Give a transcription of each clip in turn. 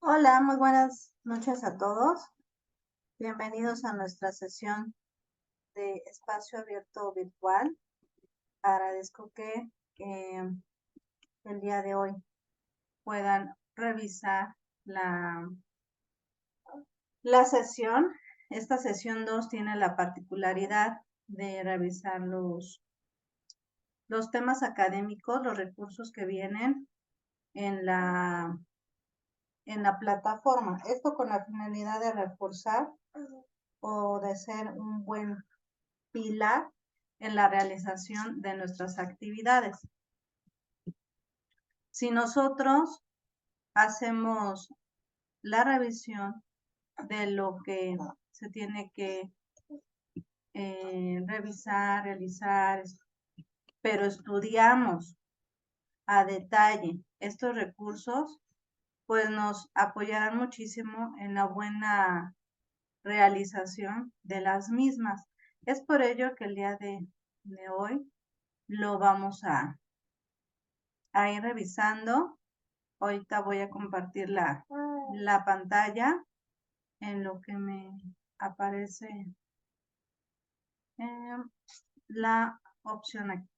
Hola, muy buenas noches a todos. Bienvenidos a nuestra sesión de espacio abierto virtual. Agradezco que el día de hoy puedan revisar la sesión. Esta sesión 2 tiene la particularidad de revisar los temas académicos, los recursos que vienen en la plataforma. Esto con la finalidad de reforzar o de ser un buen pilar en la realización de nuestras actividades. Si nosotros hacemos la revisión de lo que se tiene que revisar, realizar, pero estudiamos a detalle estos recursos, pues nos apoyarán muchísimo en la buena realización de las mismas. Es por ello que el día de hoy lo vamos a ir revisando. Ahorita voy a compartir la pantalla en lo que me aparece la opción aquí.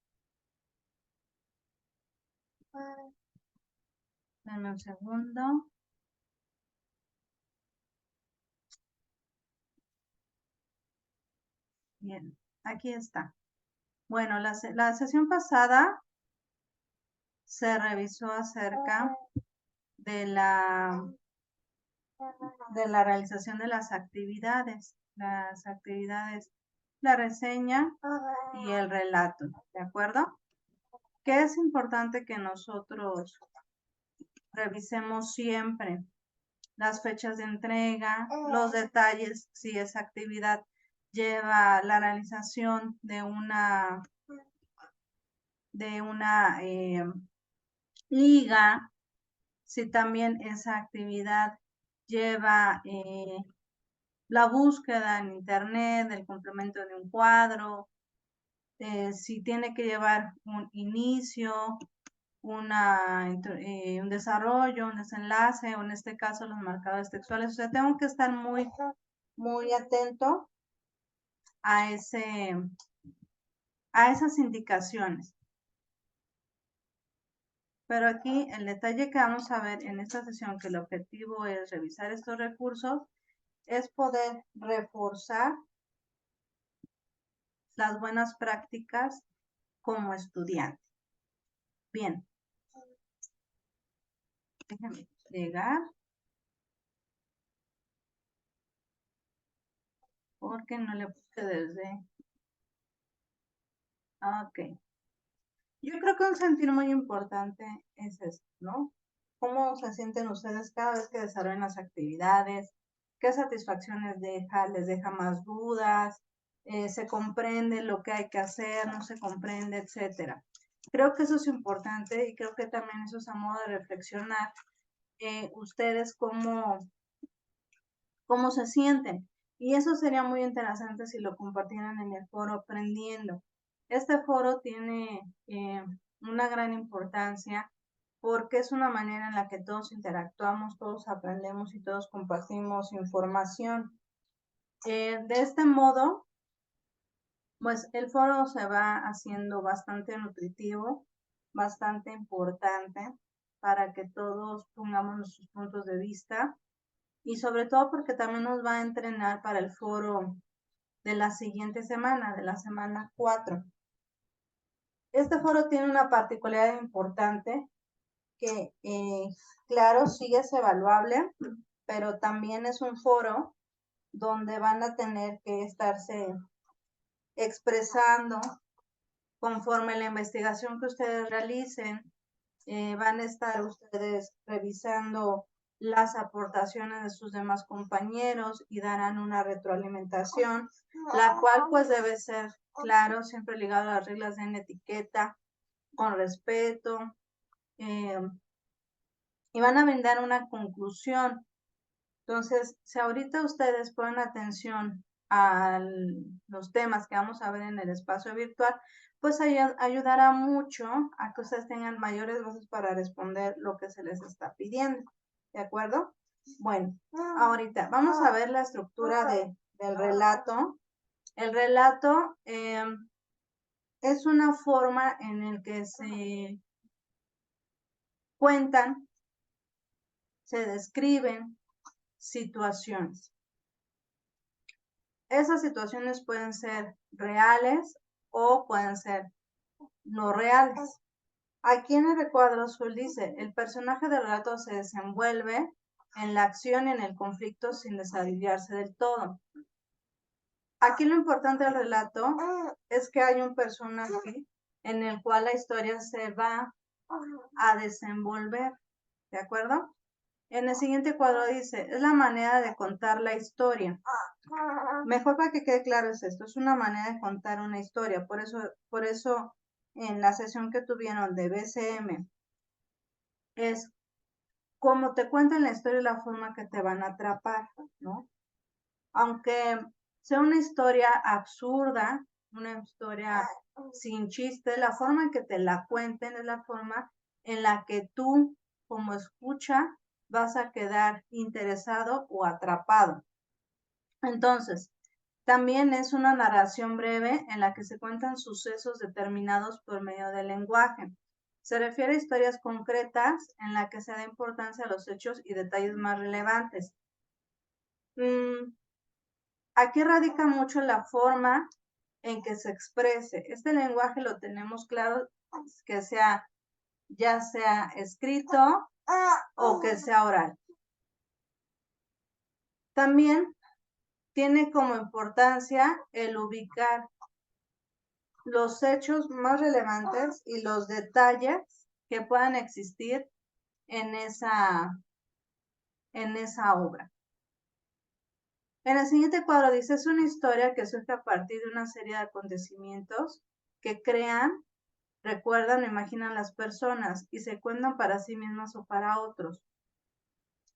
Dame un segundo. Bien, aquí está. Bueno, la sesión pasada se revisó acerca de la realización de las actividades. La reseña y el relato, ¿de acuerdo? Que es importante que nosotros revisemos siempre las fechas de entrega, los detalles, si esa actividad lleva la realización de una liga, si también esa actividad lleva la búsqueda en internet, el complemento de un cuadro, si tiene que llevar un inicio, un desarrollo, un desenlace, o en este caso los marcadores textuales. O sea, tengo que estar muy atento a esas indicaciones. Pero aquí el detalle que vamos a ver en esta sesión, que el objetivo es revisar estos recursos, es poder reforzar las buenas prácticas como estudiante. Bien. Déjenme llegar. Porque no le puse desde... Ok. Yo creo que un sentir muy importante es esto, ¿no? ¿Cómo se sienten ustedes cada vez que desarrollan las actividades? ¿Qué satisfacciones deja? ¿Les deja más dudas? ¿Se comprende lo que hay que hacer? ¿No se comprende? Etcétera. Creo que eso es importante y creo que también eso es a modo de reflexionar ustedes cómo se sienten. Y eso sería muy interesante si lo compartieran en el foro Aprendiendo. Este foro tiene una gran importancia porque es una manera en la que todos interactuamos, todos aprendemos y todos compartimos información. De este modo, pues el foro se va haciendo bastante nutritivo, bastante importante para que todos pongamos nuestros puntos de vista y sobre todo porque también nos va a entrenar para el foro de la siguiente semana, de la semana 4. Este foro tiene una particularidad importante que, claro, sí es evaluable, pero también es un foro donde van a tener que estarse expresando conforme la investigación que ustedes realicen. Van a estar ustedes revisando las aportaciones de sus demás compañeros y darán una retroalimentación, la cual pues debe ser, claro, siempre ligado a las reglas de etiqueta, con respeto, y van a brindar una conclusión. Entonces, si ahorita ustedes ponen atención a los temas que vamos a ver en el espacio virtual, pues ayudará mucho a que ustedes tengan mayores bases para responder lo que se les está pidiendo, ¿de acuerdo? Bueno, ahorita vamos a ver la estructura del relato. El relato es una forma en la que se cuentan, se describen situaciones. Esas situaciones pueden ser reales o pueden ser no reales. Aquí en el recuadro azul dice, el personaje del relato se desenvuelve en la acción y en el conflicto sin desarrollarse del todo. Aquí lo importante del relato es que hay un personaje en el cual la historia se va a desenvolver, ¿de acuerdo? En el siguiente cuadro dice, es la manera de contar la historia. Mejor para que quede claro es esto, es una manera de contar una historia. Por eso en la sesión que tuvieron de BCM, es como te cuentan la historia y la forma que te van a atrapar, ¿no? Aunque sea una historia absurda, una historia sin chiste, la forma en que te la cuenten es la forma en la que tú, como escucha, vas a quedar interesado o atrapado. Entonces, también es una narración breve en la que se cuentan sucesos determinados por medio del lenguaje. Se refiere a historias concretas en la que se da importancia a los hechos y detalles más relevantes. Aquí radica mucho la forma en que se exprese. Este lenguaje lo tenemos claro, que sea, ya sea escrito o que sea oral. También tiene como importancia el ubicar los hechos más relevantes y los detalles que puedan existir en esa obra. En el siguiente cuadro dice, es una historia que surge a partir de una serie de acontecimientos que crean, recuerdan o imaginan las personas y se cuentan para sí mismas o para otros.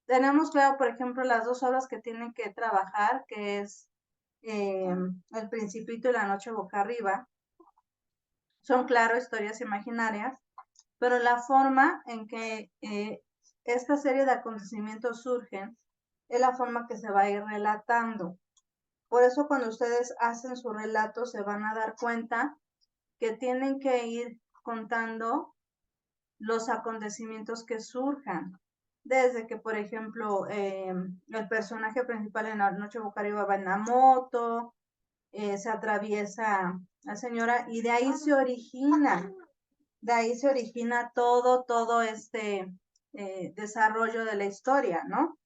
Tenemos claro, por ejemplo, las dos obras que tienen que trabajar, que es El Principito y La Noche Boca Arriba. Son, claro, historias imaginarias, pero la forma en que esta serie de acontecimientos surgen es la forma que se va a ir relatando. Por eso cuando ustedes hacen su relato se van a dar cuenta que tienen que ir contando los acontecimientos que surjan. Desde que, por ejemplo, el personaje principal en La Noche Boca Arriba va en la moto, se atraviesa la señora y de ahí se origina todo este desarrollo de la historia, ¿no?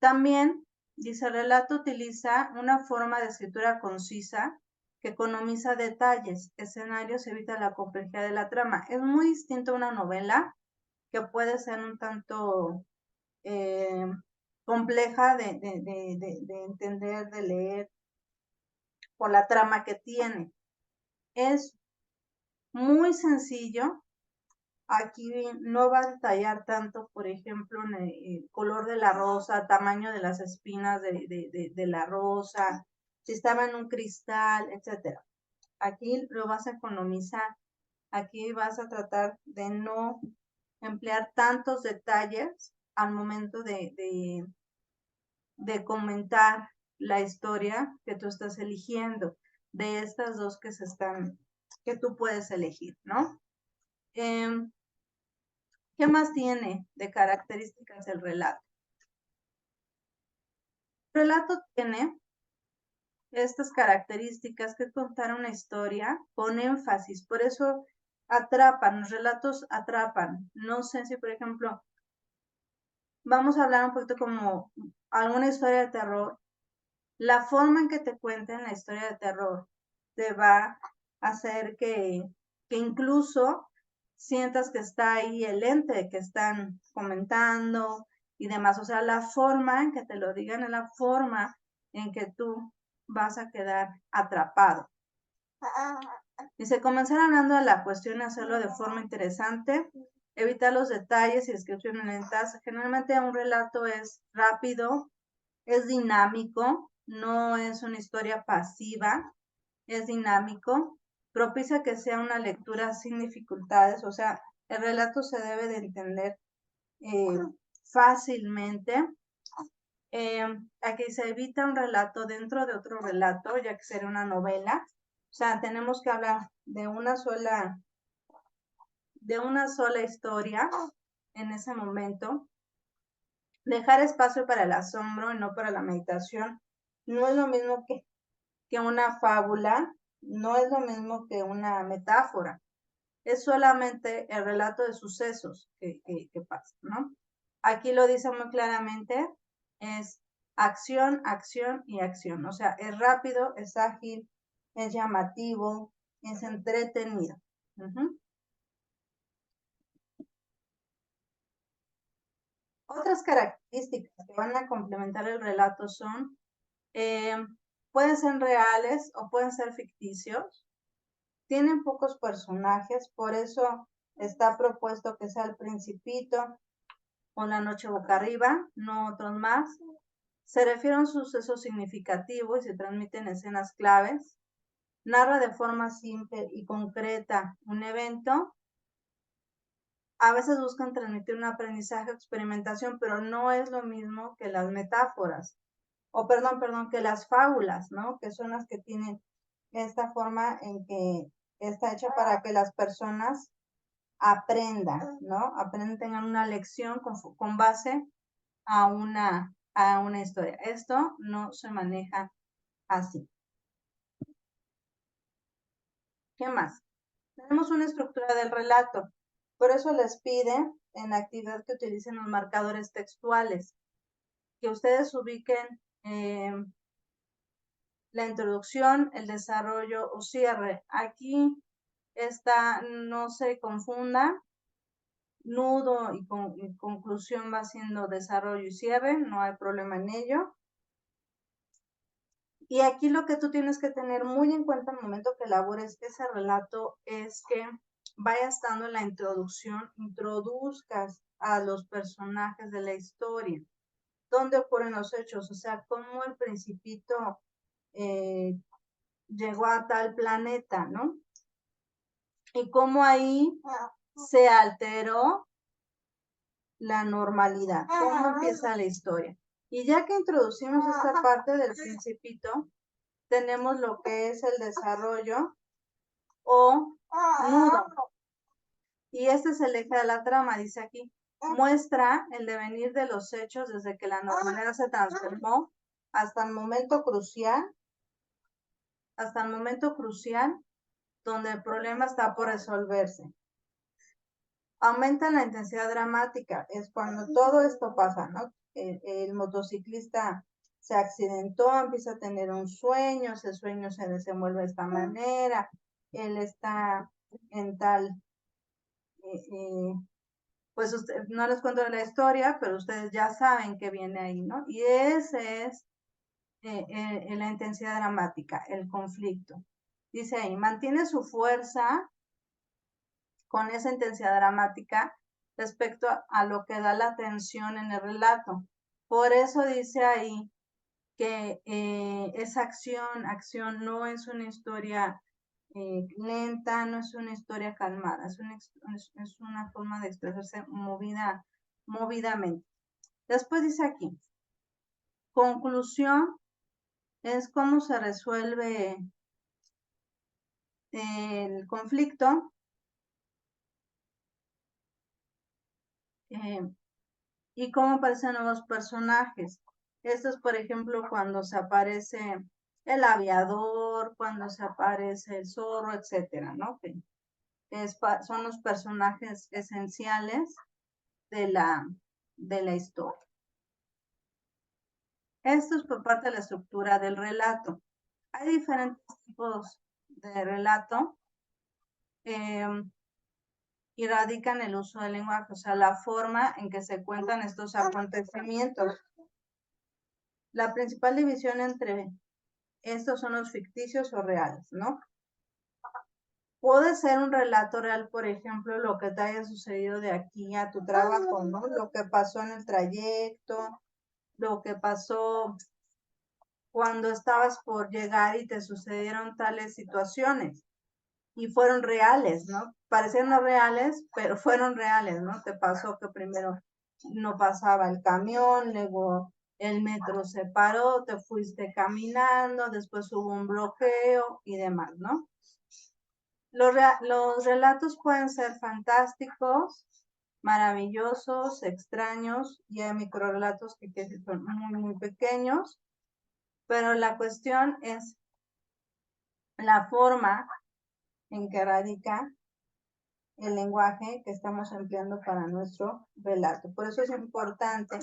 También, dice, el relato utiliza una forma de escritura concisa que economiza detalles, escenarios, evita la complejidad de la trama. Es muy distinto a una novela que puede ser un tanto compleja de entender, de leer, por la trama que tiene. Es muy sencillo. Aquí no va a detallar tanto, por ejemplo, en el color de la rosa, tamaño de las espinas de la rosa, si estaba en un cristal, etcétera. Aquí lo vas a economizar. Aquí vas a tratar de no emplear tantos detalles al momento de comentar la historia que tú estás eligiendo, de estas dos que tú puedes elegir, ¿no? ¿Qué más tiene de características el relato? El relato tiene estas características, que es contar una historia con énfasis, por eso atrapan, los relatos atrapan. No sé si, por ejemplo, vamos a hablar un poquito como alguna historia de terror. La forma en que te cuenten la historia de terror te va a hacer que incluso sientas que está ahí el ente que están comentando y demás. O sea, la forma en que te lo digan es la forma en que tú vas a quedar atrapado. Dice, comenzar hablando de la cuestión y hacerlo de forma interesante, evitar los detalles y descripciones lentas. Generalmente un relato es rápido, es dinámico, no es una historia pasiva, es dinámico, propicia que sea una lectura sin dificultades, o sea, el relato se debe de entender fácilmente. Aquí se evita un relato dentro de otro relato, ya que sería una novela. O sea, tenemos que hablar de una sola historia en ese momento. Dejar espacio para el asombro y no para la meditación. No es lo mismo que una fábula, no es lo mismo que una metáfora. Es solamente el relato de sucesos que pasa, ¿no? Aquí lo dice muy claramente, es acción, acción y acción. O sea, es rápido, es ágil, es llamativo, es entretenido. Otras características que van a complementar el relato son, pueden ser reales o pueden ser ficticios. Tienen pocos personajes, por eso está propuesto que sea el Principito o La Noche Boca Arriba, no otros más. Se refiere a un suceso significativo y se transmiten escenas claves. Narra de forma simple y concreta un evento. A veces buscan transmitir un aprendizaje o experimentación, pero no es lo mismo que las metáforas. O perdón, que las fábulas, ¿no? Que son las que tienen esta forma en que está hecha para que las personas aprendan, ¿no? Aprendan, tengan una lección con base a una historia. Esto no se maneja así. ¿Qué más? Tenemos una estructura del relato. Por eso les pide en la actividad que utilicen los marcadores textuales, que ustedes ubiquen la introducción, el desarrollo o cierre. Aquí no se confunda, nudo y conclusión va siendo desarrollo y cierre, no hay problema en ello. Y aquí lo que tú tienes que tener muy en cuenta al momento que elabores ese relato es que vaya estando en la introducción, introduzcas a los personajes de la historia, dónde ocurren los hechos, o sea, cómo el Principito llegó a tal planeta, ¿no? Y cómo ahí se alteró la normalidad, cómo empieza la historia. Y ya que introducimos esta parte del Principito, tenemos lo que es el desarrollo o nudo. Y este es el eje de la trama, dice aquí. Muestra el devenir de los hechos desde que la normalidad se transformó hasta el momento crucial, donde el problema está por resolverse. Aumenta la intensidad dramática, es cuando todo esto pasa, ¿no? El motociclista se accidentó, empieza a tener un sueño, ese sueño se desenvuelve de esta manera, él está en tal, pues no les cuento la historia, pero ustedes ya saben que viene ahí, ¿no? Y ese es la intensidad dramática, el conflicto. Dice ahí, mantiene su fuerza con esa intensidad dramática respecto a lo que da la tensión en el relato. Por eso dice ahí que esa acción no es una historia lenta, no es una historia calmada, es una forma de expresarse movidamente. Después dice aquí, conclusión es cómo se resuelve el conflicto y cómo aparecen nuevos personajes. Esto es, por ejemplo, cuando se aparece el aviador, cuando se aparece el zorro, etcétera, ¿no? Que son los personajes esenciales de la historia. Esto es por parte de la estructura del relato. Hay diferentes tipos de relato y radican el uso del lenguaje, o sea, la forma en que se cuentan estos acontecimientos. La principal división entre estos son los ficticios o reales, ¿no? Puede ser un relato real, por ejemplo, lo que te haya sucedido de aquí a tu trabajo, ¿no? Lo que pasó en el trayecto, lo que pasó cuando estabas por llegar y te sucedieron tales situaciones y fueron reales, ¿no? Parecían no reales, pero fueron reales, ¿no? Te pasó que primero no pasaba el camión, luego el metro se paró, te fuiste caminando, después hubo un bloqueo y demás, ¿no? Los relatos pueden ser fantásticos, maravillosos, extraños, y hay microrelatos que son muy, muy pequeños, pero la cuestión es la forma en que radica el lenguaje que estamos empleando para nuestro relato. Por eso es importante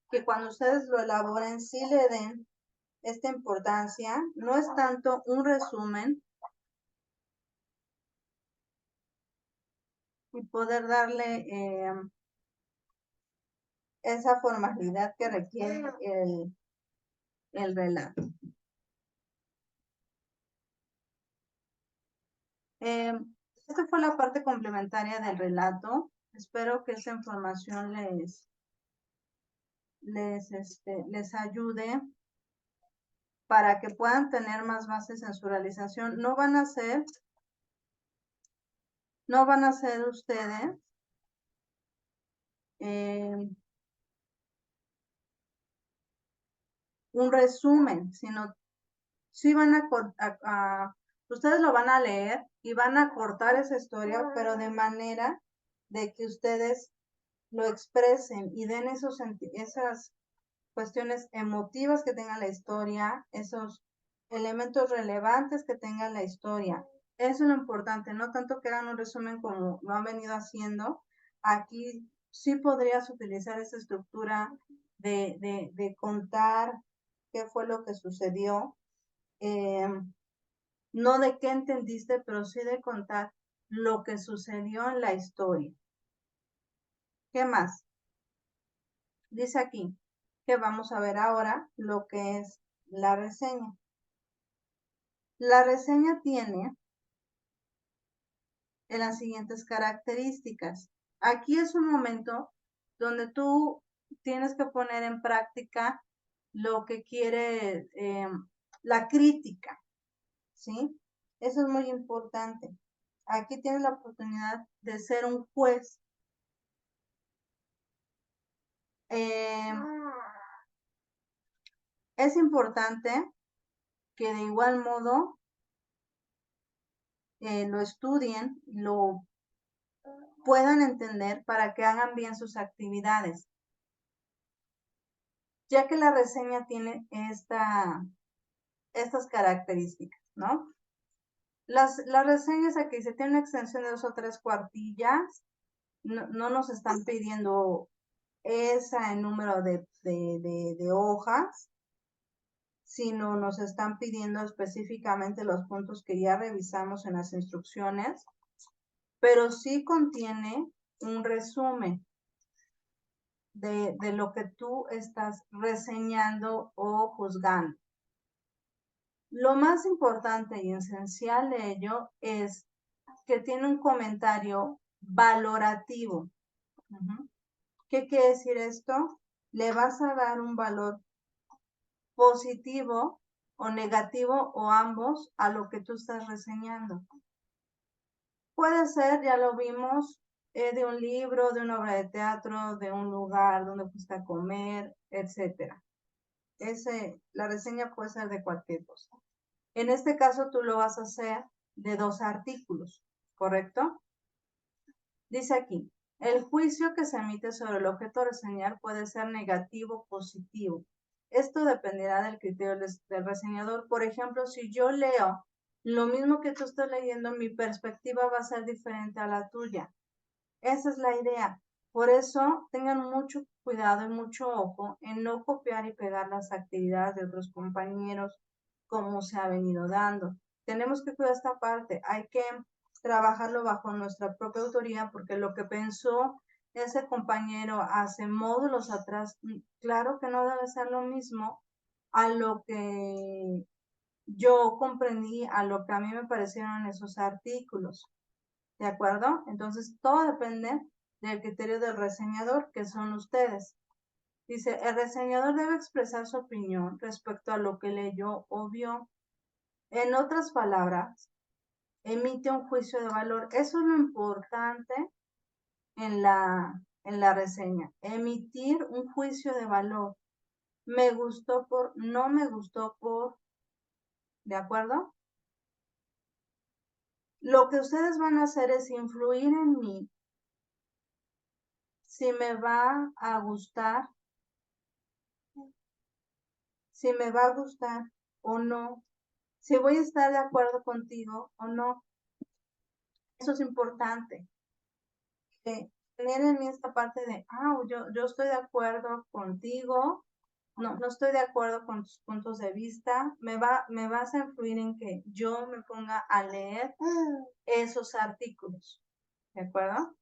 que cuando ustedes lo elaboren, sí le den esta importancia. No es tanto un resumen y poder darle esa formalidad que requiere el relato. Esta fue la parte complementaria del relato. Espero que esta información les ayude para que puedan tener más bases en su realización. No van a ser ustedes un resumen, sino sí van ustedes lo van a leer y van a cortar esa historia, pero de manera de que ustedes lo expresen y den esas cuestiones emotivas que tenga la historia, esos elementos relevantes que tenga la historia. Eso es lo importante, no tanto que hagan un resumen como lo han venido haciendo. Aquí sí podrías utilizar esa estructura de contar qué fue lo que sucedió, no de qué entendiste, pero sí de contar lo que sucedió en la historia. ¿Qué más? Dice aquí que vamos a ver ahora lo que es la reseña. La reseña tiene en las siguientes características. Aquí es un momento donde tú tienes que poner en práctica lo que quiere la crítica, ¿sí? Eso es muy importante. Aquí tienes la oportunidad de ser un juez. Es importante que de igual modo lo estudien, lo puedan entender para que hagan bien sus actividades, ya que la reseña tiene estas características, ¿no? Las reseñas aquí se tiene una extensión de 2 o 3 cuartillas, no nos están pidiendo esa en número de hojas, sino nos están pidiendo específicamente los puntos que ya revisamos en las instrucciones, pero sí contiene un resumen de lo que tú estás reseñando o juzgando. Lo más importante y esencial de ello es que tiene un comentario valorativo. ¿Qué quiere decir esto? Le vas a dar un valor positivo o negativo o ambos a lo que tú estás reseñando. Puede ser, ya lo vimos, de un libro, de una obra de teatro, de un lugar donde fuiste a comer, etcétera. La reseña puede ser de cualquier cosa. En este caso tú lo vas a hacer de 2 artículos, ¿correcto? Dice aquí, el juicio que se emite sobre el objeto a reseñar puede ser negativo o positivo. Esto dependerá del criterio del reseñador. Por ejemplo, si yo leo lo mismo que tú estás leyendo, mi perspectiva va a ser diferente a la tuya. Esa es la idea. Por eso tengan mucho cuidado y mucho ojo en no copiar y pegar las actividades de otros compañeros como se ha venido dando. Tenemos que cuidar esta parte. Hay que trabajarlo bajo nuestra propia autoría porque lo que pensó ese compañero hace módulos atrás, claro que no debe ser lo mismo a lo que yo comprendí, a lo que a mí me parecieron esos artículos. ¿De acuerdo? Entonces, todo depende del criterio del reseñador, que son ustedes. Dice, el reseñador debe expresar su opinión respecto a lo que leyó o vio. En otras palabras, emite un juicio de valor. Eso es lo importante en la en la reseña. Emitir un juicio de valor. Me gustó por, no me gustó por, ¿de acuerdo? Lo que ustedes van a hacer es influir en mí si me va a gustar, si me va a gustar o no, si voy a estar de acuerdo contigo o no. Eso es importante. Tener en mí esta parte de, yo estoy de acuerdo contigo, no estoy de acuerdo con tus puntos de vista, me vas a influir en que yo me ponga a leer esos artículos, ¿de acuerdo?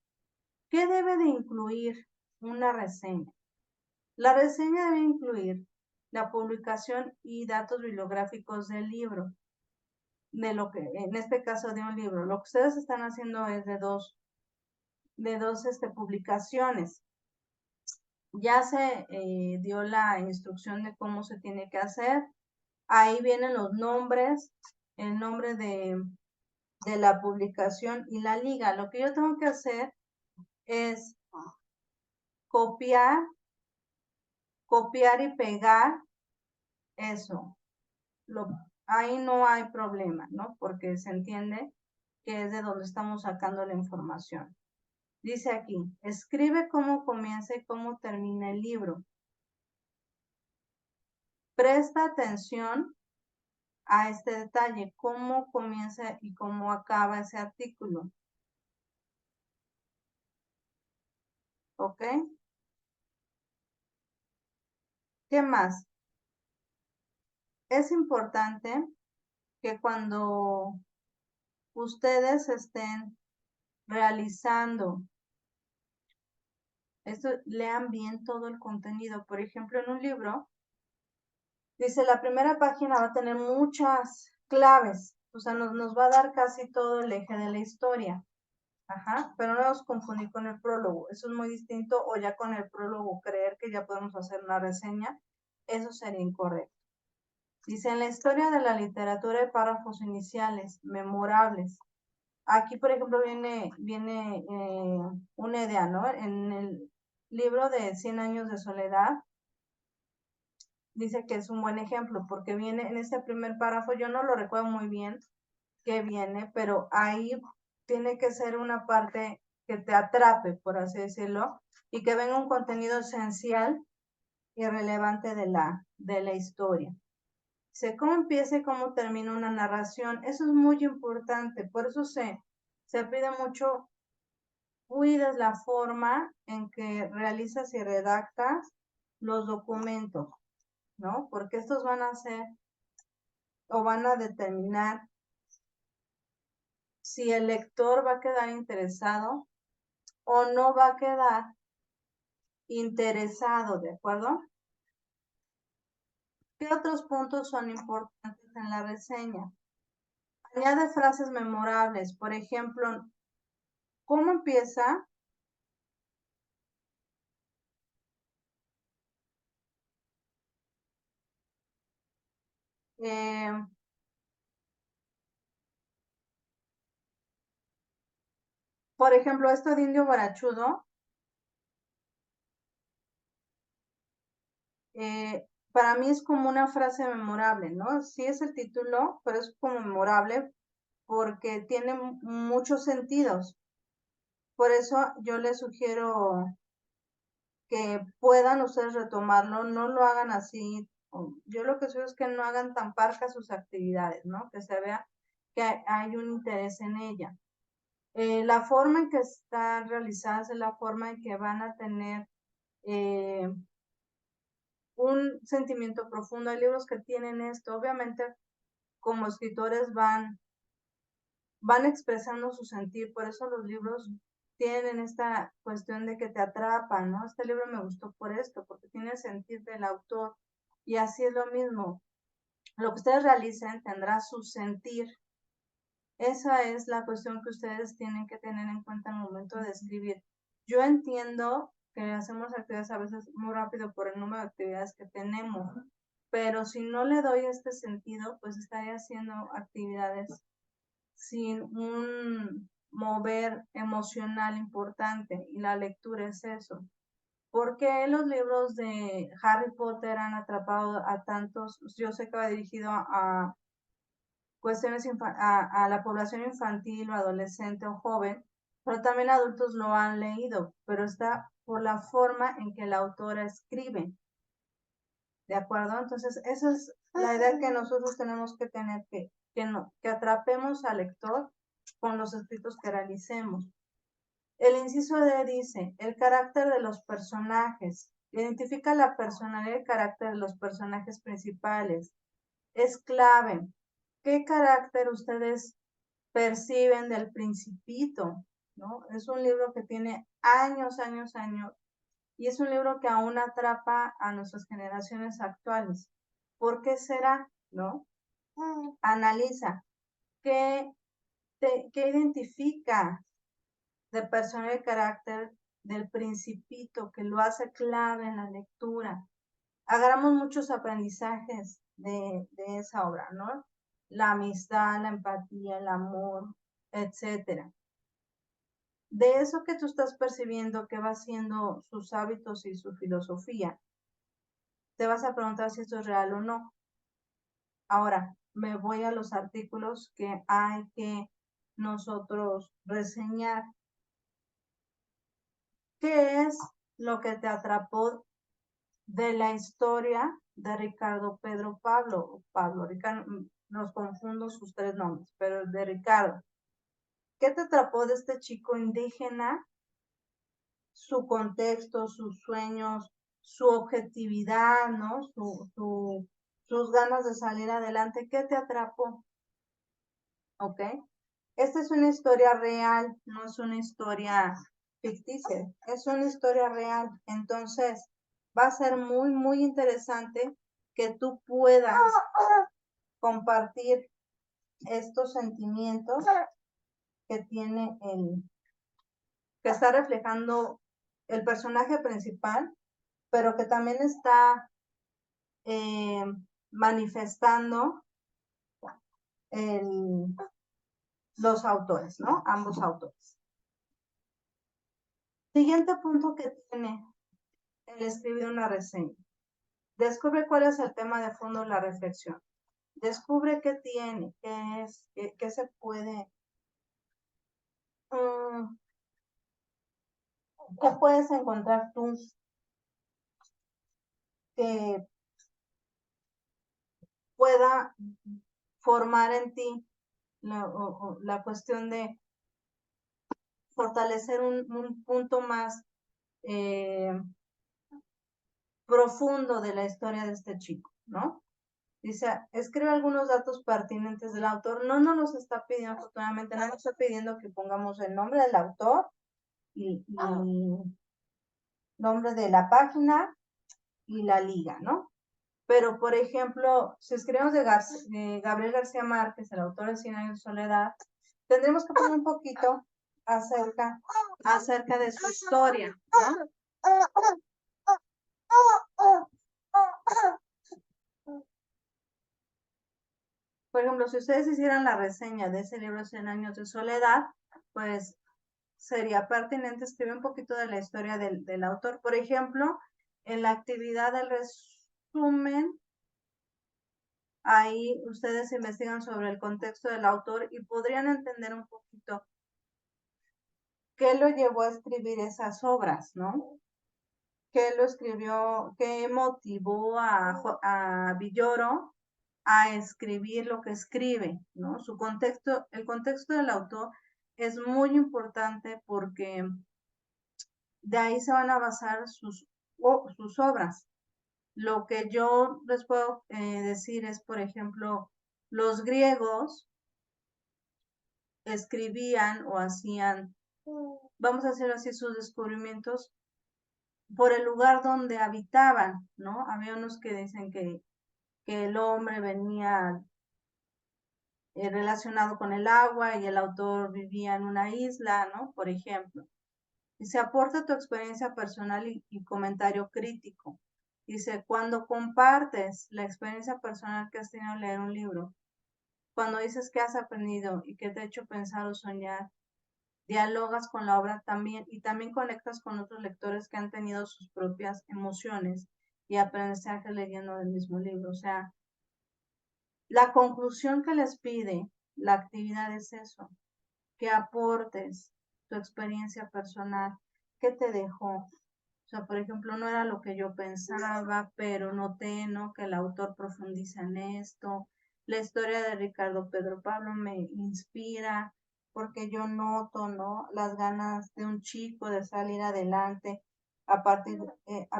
¿Qué debe de incluir una reseña? La reseña debe incluir la publicación y datos bibliográficos del libro, de lo que, en este caso de un libro. Lo que ustedes están haciendo es de dos publicaciones. Ya se dio la instrucción de cómo se tiene que hacer. Ahí vienen los nombres, el nombre de la publicación y la liga. Lo que yo tengo que hacer es copiar y pegar eso. Ahí no hay problema, ¿no? Porque se entiende que es de donde estamos sacando la información. Dice aquí, escribe cómo comienza y cómo termina el libro. Presta atención a este detalle, cómo comienza y cómo acaba ese artículo. ¿Ok? ¿Qué más? Es importante que cuando ustedes estén realizando esto, lean bien todo el contenido. Por ejemplo, en un libro, dice, la primera página va a tener muchas claves, o sea, nos va a dar casi todo el eje de la historia. Ajá, pero no nos confundir con el prólogo, eso es muy distinto, o ya con el prólogo creer que ya podemos hacer una reseña, eso sería incorrecto. Dice, en la historia de la literatura hay párrafos iniciales, memorables. Aquí, por ejemplo, viene una idea, ¿no? En el libro de 100 años de soledad, dice que es un buen ejemplo, porque viene en este primer párrafo, yo no lo recuerdo muy bien qué viene, pero ahí tiene que ser una parte que te atrape, por así decirlo, y que venga un contenido esencial y relevante de la historia. Sé cómo empieza y cómo termina una narración, eso es muy importante, por eso se pide mucho, cuides la forma en que realizas y redactas los documentos, ¿no? Porque estos van a ser o van a determinar si el lector va a quedar interesado o no va a quedar interesado, ¿de acuerdo? ¿Qué otros puntos son importantes en la reseña? Añade frases memorables, por ejemplo, ¿cómo empieza? Por ejemplo, esto de Indio Barachudo, para mí es como una frase memorable, ¿no? Sí es el título, pero es como memorable porque tiene muchos sentidos. Por eso yo les sugiero que puedan ustedes retomarlo, no lo hagan así. Yo lo que sugiero es que no hagan tan parcas sus actividades, ¿no? Que se vea que hay un interés en ella. La forma en que están realizadas es la forma en que van a tener un sentimiento profundo. Hay libros que tienen esto, obviamente como escritores van expresando su sentir, por eso los libros tienen esta cuestión de que te atrapan, ¿no? Este libro me gustó por esto, porque tiene el sentir del autor, y así es lo mismo. Lo que ustedes realicen tendrá su sentir. Esa es la cuestión que ustedes tienen que tener en cuenta al momento de escribir. Yo entiendo que hacemos actividades a veces muy rápido por el número de actividades que tenemos, pero si no le doy este sentido, pues estaría haciendo actividades sin un mover emocional importante, y la lectura es eso. ¿Por qué los libros de Harry Potter han atrapado a tantos? Yo sé que va dirigido a cuestiones a la población infantil o adolescente o joven, pero también adultos lo han leído, pero está por la forma en que la autora escribe. ¿De acuerdo? Entonces, esa es la idea que nosotros tenemos que tener, que atrapemos al lector con los escritos que realicemos. El inciso D dice, el carácter de los personajes. Identifica la personalidad y el carácter de los personajes principales. Es clave. ¿Qué carácter ustedes perciben del Principito? ¿No? Es un libro que tiene años, y es un libro que aún atrapa a nuestras generaciones actuales. ¿Por qué será? ¿No? Analiza qué identifica de persona y carácter del Principito que lo hace clave en la lectura. Agarramos muchos aprendizajes de esa obra, ¿no? La amistad, la empatía, el amor, etcétera. De eso que tú estás percibiendo que va siendo sus hábitos y su filosofía, te vas a preguntar si esto es real o no. Ahora, me voy a los artículos que hay que nosotros reseñar. ¿Qué es lo que te atrapó de la historia de Ricardo Pedro Pablo? Ricardo, nos confundo sus tres nombres, pero de Ricardo. ¿Qué te atrapó de este chico indígena? Su contexto, sus sueños, su objetividad, ¿no? Sus ganas de salir adelante. ¿Qué te atrapó? ¿Ok? Esta es una historia real, no es una historia ficticia, es una historia real. Entonces, va a ser muy, muy interesante que tú puedas compartir estos sentimientos que tiene que está reflejando el personaje principal, pero que también está manifestando los autores, ¿no? Ambos autores. Siguiente punto que tiene el escribir una reseña. Descubre cuál es el tema de fondo de la reflexión. Descubre qué tiene, qué es, qué se puede, qué puedes encontrar tú que pueda formar en ti la cuestión de fortalecer un punto más profundo de la historia de este chico, ¿no? Dice, escribe algunos datos pertinentes del autor. No nos los está pidiendo, afortunadamente, no nos está pidiendo que pongamos el nombre del autor y nombre de la página y la liga, ¿no? Pero, por ejemplo, si escribimos de Gabriel García Márquez, el autor de Cien años de soledad, tendremos que poner un poquito acerca de su historia, ¿no? Por ejemplo, si ustedes hicieran la reseña de ese libro 100 años de soledad, pues sería pertinente escribir un poquito de la historia del autor. Por ejemplo, en la actividad del resumen, ahí ustedes investigan sobre el contexto del autor y podrían entender un poquito qué lo llevó a escribir esas obras, ¿no? ¿Qué lo escribió, qué motivó a Villoro a escribir lo que escribe, ¿no? Su contexto, el contexto del autor es muy importante porque de ahí se van a basar sus obras. Lo que yo les puedo decir es, por ejemplo, los griegos escribían o hacían, vamos a hacer así, sus descubrimientos por el lugar donde habitaban, ¿no? Había unos que dicen que el hombre venía relacionado con el agua y el autor vivía en una isla, ¿no? Por ejemplo. Dice, aporta tu experiencia personal y comentario crítico. Dice, cuando compartes la experiencia personal que has tenido al leer un libro, cuando dices que has aprendido y que te ha hecho pensar o soñar, dialogas con la obra también y también conectas con otros lectores que han tenido sus propias emociones y aprendizaje leyendo el mismo libro. O sea, la conclusión que les pide la actividad es eso, que aportes tu experiencia personal, qué te dejó. O sea, por ejemplo, no era lo que yo pensaba, pero noté, ¿no?, que el autor profundiza en esto. La historia de Ricardo Pedro Pablo me inspira porque yo noto, ¿no?, las ganas de un chico de salir adelante a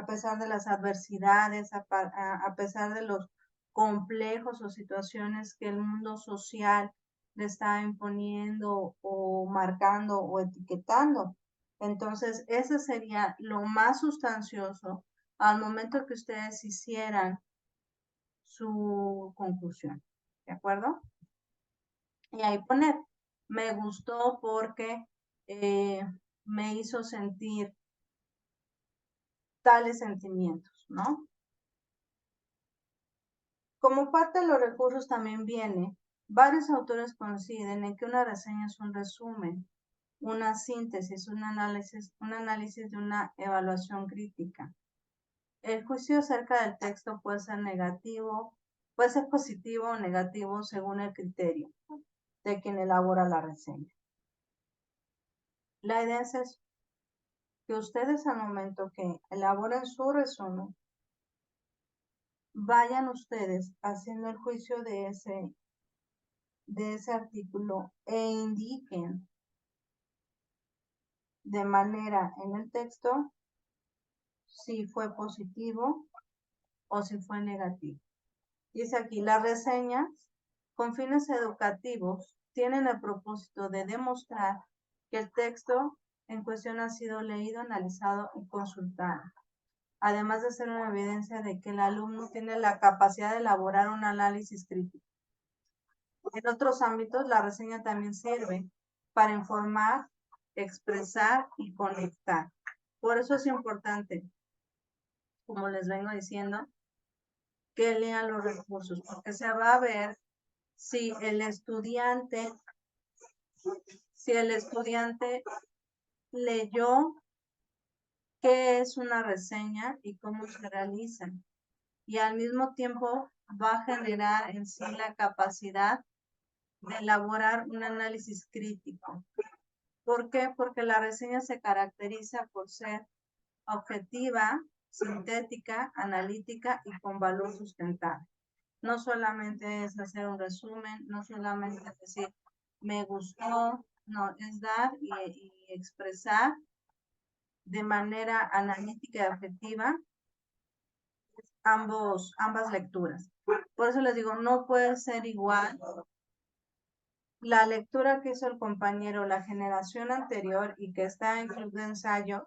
pesar de las adversidades, a pesar de los complejos o situaciones que el mundo social le está imponiendo o marcando o etiquetando. Entonces, ese sería lo más sustancioso al momento que ustedes hicieran su conclusión. ¿De acuerdo? Y ahí poner, me gustó porque me hizo sentir tales sentimientos, ¿no? Como parte de los recursos también viene, varios autores coinciden en que una reseña es un resumen, una síntesis, un análisis de una evaluación crítica. El juicio acerca del texto puede ser negativo, puede ser positivo o negativo según el criterio de quien elabora la reseña. La idea es eso, que ustedes al momento que elaboren su resumen, vayan ustedes haciendo el juicio de ese artículo e indiquen de manera en el texto si fue positivo o si fue negativo. Dice aquí, las reseñas con fines educativos tienen el propósito de demostrar que el texto en cuestión ha sido leído, analizado y consultado, además de ser una evidencia de que el alumno tiene la capacidad de elaborar un análisis crítico. En otros ámbitos, la reseña también sirve para informar, expresar y conectar. Por eso es importante, como les vengo diciendo, que lean los recursos, porque se va a ver si el estudiante leyó qué es una reseña y cómo se realiza. Y al mismo tiempo va a generar en sí la capacidad de elaborar un análisis crítico. ¿Por qué? Porque la reseña se caracteriza por ser objetiva, sintética, analítica y con valor sustentable. No solamente es hacer un resumen, no solamente es decir, me gustó, no, es dar y expresar de manera analítica y objetiva ambas lecturas. Por eso les digo, no puede ser igual la lectura que hizo el compañero la generación anterior y que está en club de ensayo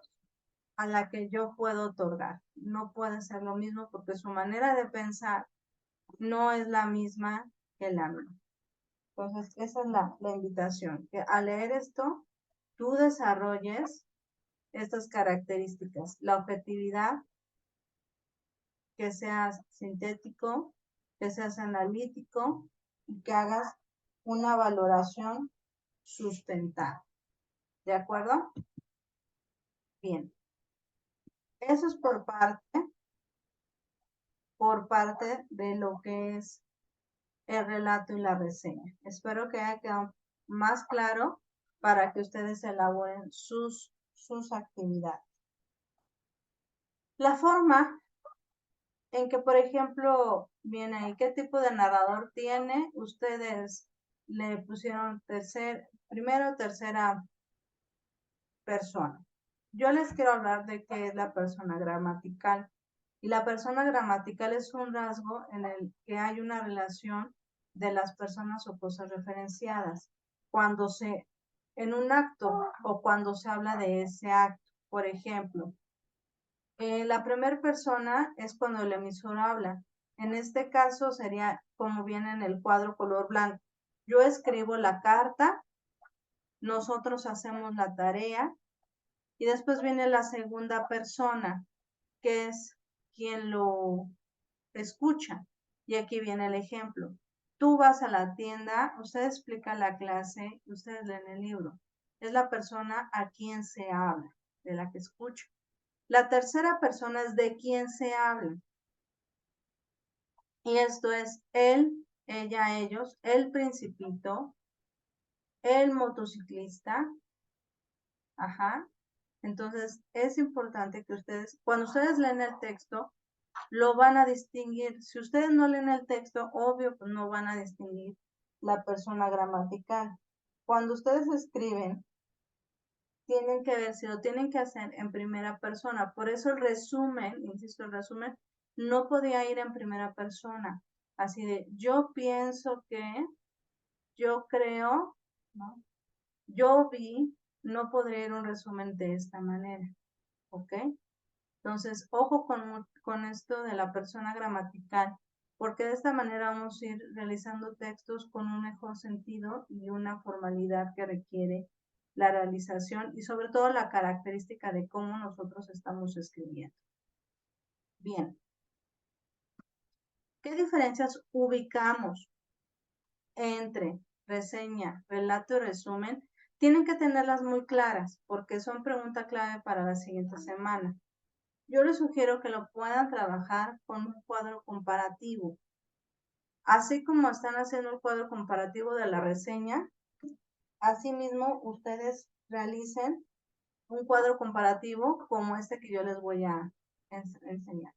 a la que yo puedo otorgar. No puede ser lo mismo porque su manera de pensar no es la misma que la mía. Entonces, esa es la invitación, que al leer esto, tú desarrolles estas características, la objetividad, que seas sintético, que seas analítico y que hagas una valoración sustentada. ¿De acuerdo? Bien. Eso es por parte de lo que es el relato y la reseña. Espero que haya quedado más claro para que ustedes elaboren sus actividades. La forma en que, por ejemplo, viene ahí, ¿qué tipo de narrador tiene? Ustedes le pusieron primera o tercera persona. Yo les quiero hablar de qué es la persona gramatical. Y la persona gramatical es un rasgo en el que hay una relación de las personas o cosas referenciadas. En un acto o cuando se habla de ese acto, por ejemplo, la primera persona es cuando el emisor habla. En este caso sería como viene en el cuadro color blanco. Yo escribo la carta, nosotros hacemos la tarea y después viene la segunda persona, que es quien lo escucha. Y aquí viene el ejemplo. Tú vas a la tienda, usted explica la clase, ustedes leen el libro. es la persona a quien se habla, de la que escucho. La tercera persona es de quien se habla. Y esto es él, ella, ellos, el principito, el motociclista. Ajá. Entonces, es importante que ustedes, cuando ustedes leen el texto, lo van a distinguir. Si ustedes no leen el texto, obvio, pues no van a distinguir la persona gramatical. Cuando ustedes escriben, tienen que ver si lo tienen que hacer en primera persona. Por eso el resumen, insisto, el resumen no podía ir en primera persona. Así de, yo pienso que, yo creo, ¿no? Yo vi, no podría ir un resumen de esta manera, ¿ok? Entonces, ojo con esto de la persona gramatical, porque de esta manera vamos a ir realizando textos con un mejor sentido y una formalidad que requiere la realización y sobre todo la característica de cómo nosotros estamos escribiendo. Bien. ¿Qué diferencias ubicamos entre reseña, relato y resumen? Tienen que tenerlas muy claras porque son pregunta clave para la siguiente semana. Yo les sugiero que lo puedan trabajar con un cuadro comparativo. Así como están haciendo el cuadro comparativo de la reseña, asimismo ustedes realicen un cuadro comparativo como este que yo les voy a enseñar.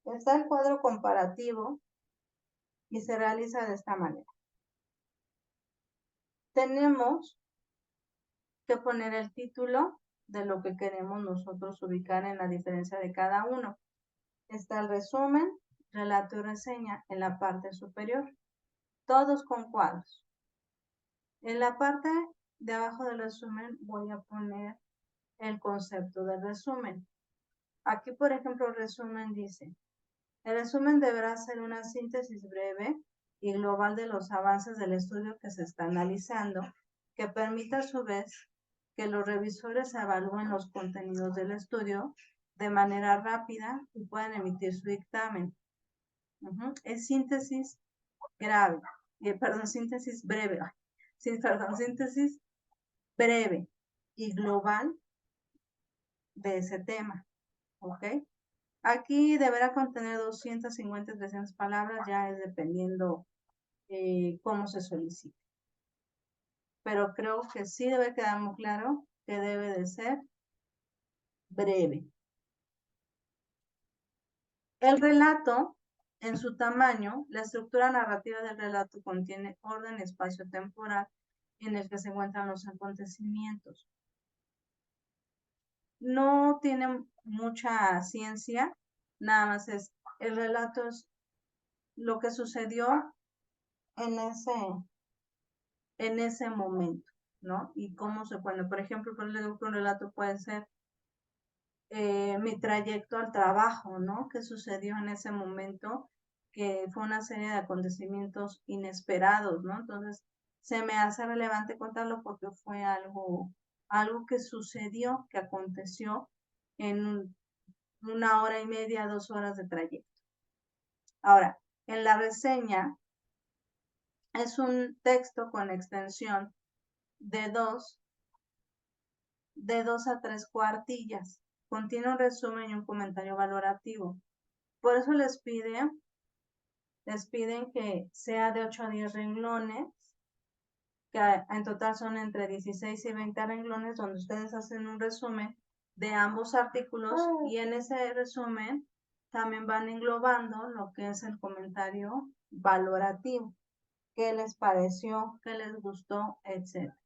Está el cuadro comparativo y se realiza de esta manera. Tenemos que poner el título de lo que queremos nosotros ubicar en la diferencia de cada uno. Está el resumen, relato y reseña en la parte superior, todos con cuadros. En la parte de abajo del resumen voy a poner el concepto del resumen. Aquí, por ejemplo, el resumen dice, el resumen deberá ser una síntesis breve y global de los avances del estudio que se está analizando, que permita a su vez que los revisores evalúen los contenidos del estudio de manera rápida y puedan emitir su dictamen. Es síntesis grave, síntesis breve, síntesis breve y global de ese tema, ¿ok? Aquí deberá contener 250 300 palabras, ya es dependiendo cómo se solicite. Pero creo que sí debe quedar muy claro que debe de ser breve. El relato, en su tamaño, la estructura narrativa del relato contiene orden espacio-temporal en el que se encuentran los acontecimientos. No tiene mucha ciencia, nada más es, el relato es lo que sucedió en ese momento, ¿no? Y cómo se pone, por ejemplo, por ejemplo, un relato puede ser mi trayecto al trabajo, ¿no? ¿Qué sucedió en ese momento? Que fue una serie de acontecimientos inesperados, ¿no? Entonces, se me hace relevante contarlo porque fue algo que sucedió, que aconteció en 1 hora y media, 2 horas de trayecto. Ahora, en la reseña es un texto con extensión de 2 a 3 cuartillas. Contiene un resumen y un comentario valorativo. Por eso les piden que sea de 8 a 10 renglones, que en total son entre 16 y 20 renglones, donde ustedes hacen un resumen de ambos artículos y en ese resumen también van englobando lo que es el comentario valorativo. ¿Qué les pareció? ¿Qué les gustó? Etcétera.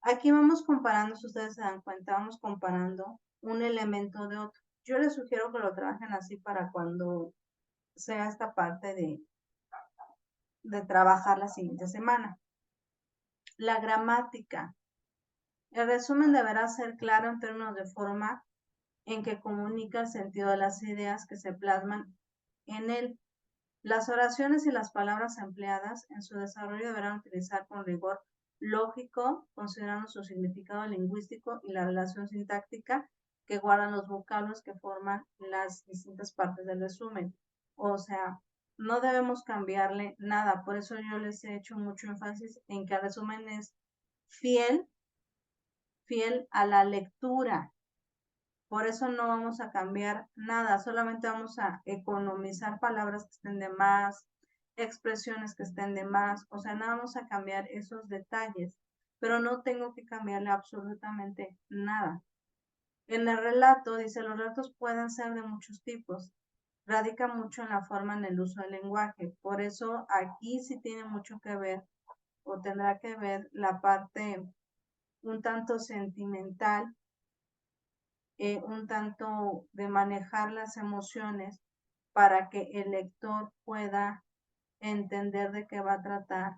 Aquí vamos comparando, si ustedes se dan cuenta, vamos comparando un elemento de otro. Yo les sugiero que lo trabajen así para cuando sea esta parte de trabajar la siguiente semana. La gramática. El resumen deberá ser claro en términos de forma en que comunica el sentido de las ideas que se plasman en él. Las oraciones y las palabras empleadas en su desarrollo deberán utilizar con rigor lógico, considerando su significado lingüístico y la relación sintáctica que guardan los vocablos que forman las distintas partes del resumen. O sea, no debemos cambiarle nada. Por eso yo les he hecho mucho énfasis en que el resumen es fiel a la lectura. Por eso no vamos a cambiar nada, solamente vamos a economizar palabras que estén de más, expresiones que estén de más, o sea, nada vamos a cambiar esos detalles, pero no tengo que cambiarle absolutamente nada. En el relato, dice, los relatos pueden ser de muchos tipos, radica mucho en la forma, en el uso del lenguaje, por eso aquí sí tiene mucho que ver, o tendrá que ver la parte un tanto sentimental, un tanto de manejar las emociones para que el lector pueda entender de qué va a tratar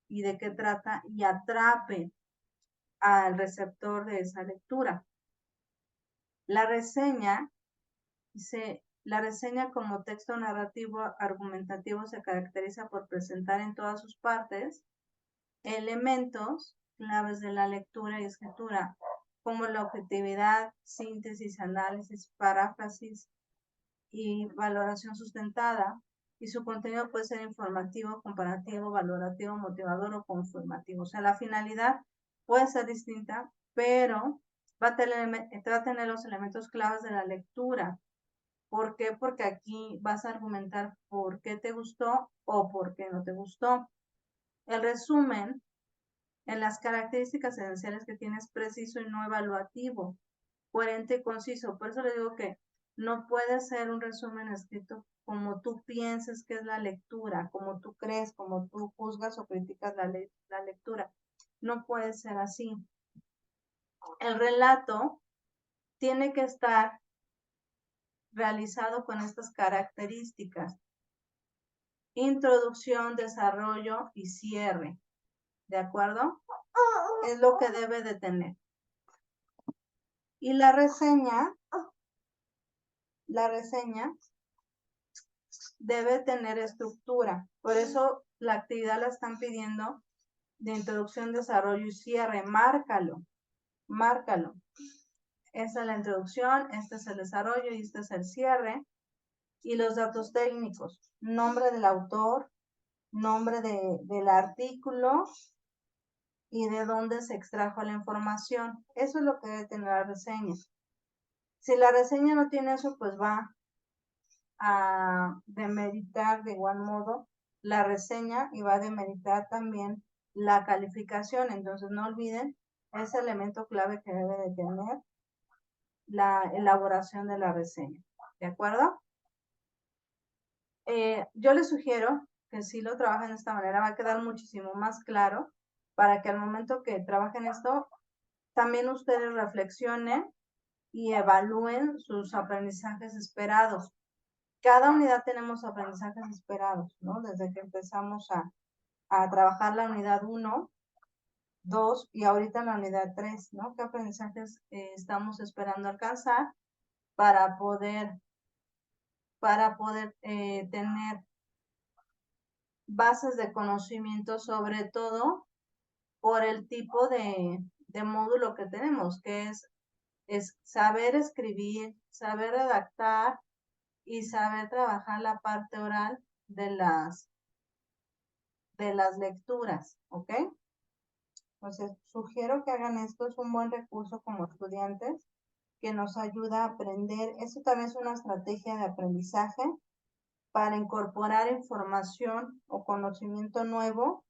y de qué trata y atrape al receptor de esa lectura. La reseña, dice, la reseña como texto narrativo argumentativo se caracteriza por presentar en todas sus partes elementos claves de la lectura y escritura, como la objetividad, síntesis, análisis, paráfrasis y valoración sustentada, y su contenido puede ser informativo, comparativo, valorativo, motivador o confirmativo. O sea, la finalidad puede ser distinta, pero va a tener los elementos claves de la lectura. ¿Por qué? Porque aquí vas a argumentar por qué te gustó o por qué no te gustó. El resumen en las características esenciales que tienes preciso y no evaluativo, coherente y conciso. Por eso le digo que no puede ser un resumen escrito como tú pienses que es la lectura, como tú crees, como tú juzgas o criticas la lectura. No puede ser así. El relato tiene que estar realizado con estas características: introducción, desarrollo y cierre. ¿De acuerdo? Es lo que debe de tener. Y la reseña debe tener estructura. Por eso la actividad la están pidiendo de introducción, desarrollo y cierre. Márcalo. Esta es la introducción, este es el desarrollo y este es el cierre. Y los datos técnicos: nombre del autor, nombre del artículo y de dónde se extrajo la información. Eso es lo que debe tener la reseña. Si la reseña no tiene eso, pues va a demeritar de igual modo la reseña y va a demeritar también la calificación. Entonces no olviden ese elemento clave que debe de tener la elaboración de la reseña. ¿De acuerdo? Yo les sugiero que si lo trabajen de esta manera va a quedar muchísimo más claro, para que al momento que trabajen esto, también ustedes reflexionen y evalúen sus aprendizajes esperados. Cada unidad tenemos aprendizajes esperados, ¿no? Desde que empezamos a trabajar la unidad 1, 2 y ahorita en la unidad 3, ¿no? ¿Qué aprendizajes estamos esperando alcanzar para poder tener bases de conocimiento, sobre todo por el tipo de módulo que tenemos, que es saber escribir, saber redactar y saber trabajar la parte oral de las lecturas, ¿ok? Entonces, sugiero que hagan esto, es un buen recurso como estudiantes que nos ayuda a aprender. Eso también es una estrategia de aprendizaje para incorporar información o conocimiento nuevo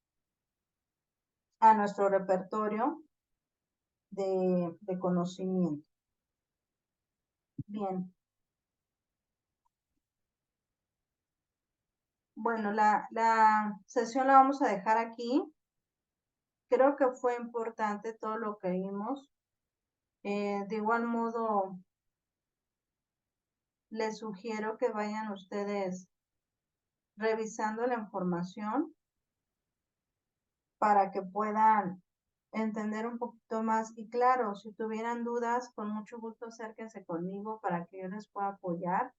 a nuestro repertorio de conocimiento. Bien. Bueno, la sesión la vamos a dejar aquí. Creo que fue importante todo lo que vimos. De igual modo, les sugiero que vayan ustedes revisando la información para que puedan entender un poquito más. Y claro, si tuvieran dudas, con mucho gusto acérquense conmigo para que yo les pueda apoyar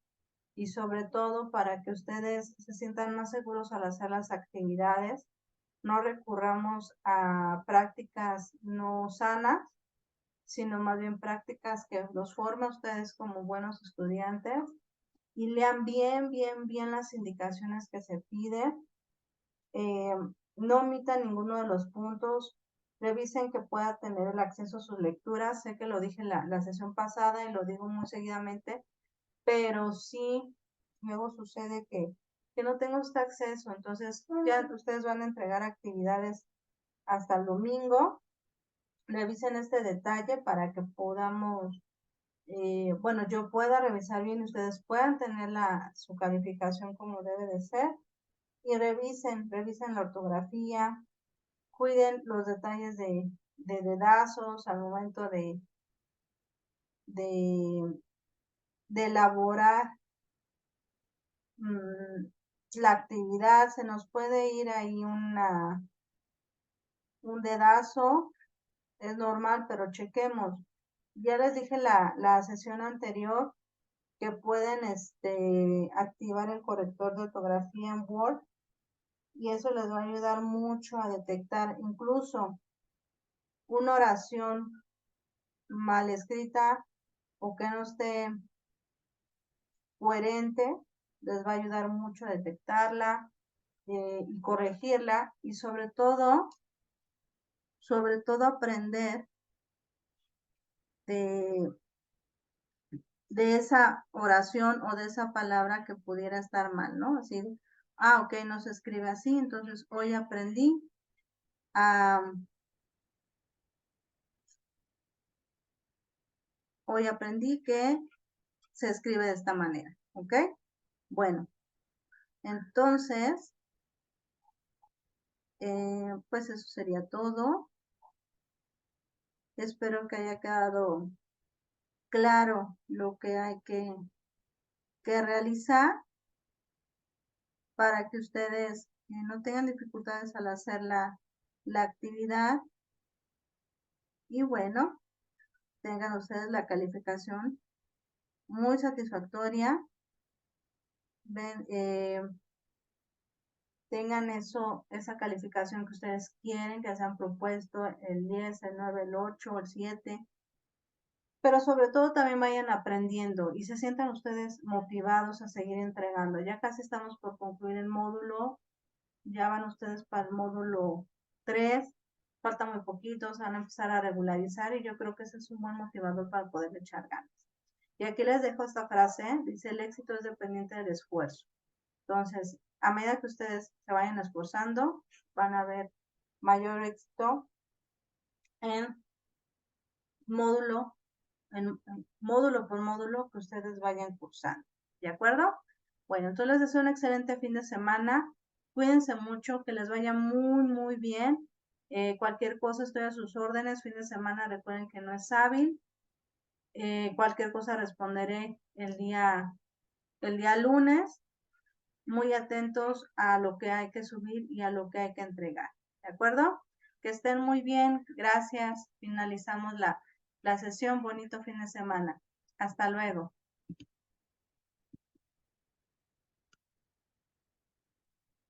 y sobre todo para que ustedes se sientan más seguros al hacer las actividades. No recurramos a prácticas no sanas, sino más bien prácticas que los formen a ustedes como buenos estudiantes y lean bien las indicaciones que se piden. No omitan ninguno de los puntos. Revisen que pueda tener el acceso a sus lecturas. Sé que lo dije en la sesión pasada y lo digo muy seguidamente, pero sí, luego sucede que no tengo este acceso. Entonces, ya ustedes van a entregar actividades hasta el domingo. Revisen este detalle para que podamos, bueno, yo pueda revisar bien y ustedes puedan tener su calificación como debe de ser. Y revisen la ortografía, cuiden los detalles de dedazos al momento de, de elaborar la actividad. Se nos puede ir ahí un dedazo, es normal, pero chequemos. Ya les dije la sesión anterior que pueden activar el corrector de ortografía en Word y eso les va a ayudar mucho a detectar incluso una oración mal escrita o que no esté coherente, les va a ayudar mucho a detectarla y corregirla y sobre todo aprender de, de esa oración o de esa palabra que pudiera estar mal, ¿no? Así, ok, no se escribe así, entonces hoy aprendí a, hoy aprendí que se escribe de esta manera, ¿ok? Bueno, entonces, pues eso sería todo. Espero que haya quedado claro lo que hay que realizar para que ustedes no tengan dificultades al hacer la actividad y bueno, tengan ustedes la calificación muy satisfactoria. Ven, tengan esa calificación que ustedes quieren, que se han propuesto, el 10, el 9, el 8, el 7, pero sobre todo también vayan aprendiendo y se sientan ustedes motivados a seguir entregando. Ya casi estamos por concluir el módulo, ya van ustedes para el módulo 3, falta muy poquito, se van a empezar a regularizar y yo creo que ese es un buen motivador para poder echar ganas. Y aquí les dejo esta frase, dice, el éxito es dependiente del esfuerzo. Entonces, a medida que ustedes se vayan esforzando, van a ver mayor éxito en módulo, en módulo por módulo que ustedes vayan cursando. ¿De acuerdo? Bueno, entonces les deseo un excelente fin de semana. Cuídense mucho, que les vaya muy bien. Cualquier cosa estoy a sus órdenes. Fin de semana recuerden que no es hábil. Cualquier cosa responderé el día lunes. Muy atentos a lo que hay que subir y a lo que hay que entregar. ¿De acuerdo? Que estén muy bien. Gracias. Finalizamos la sesión. Bonito fin de semana. Hasta luego.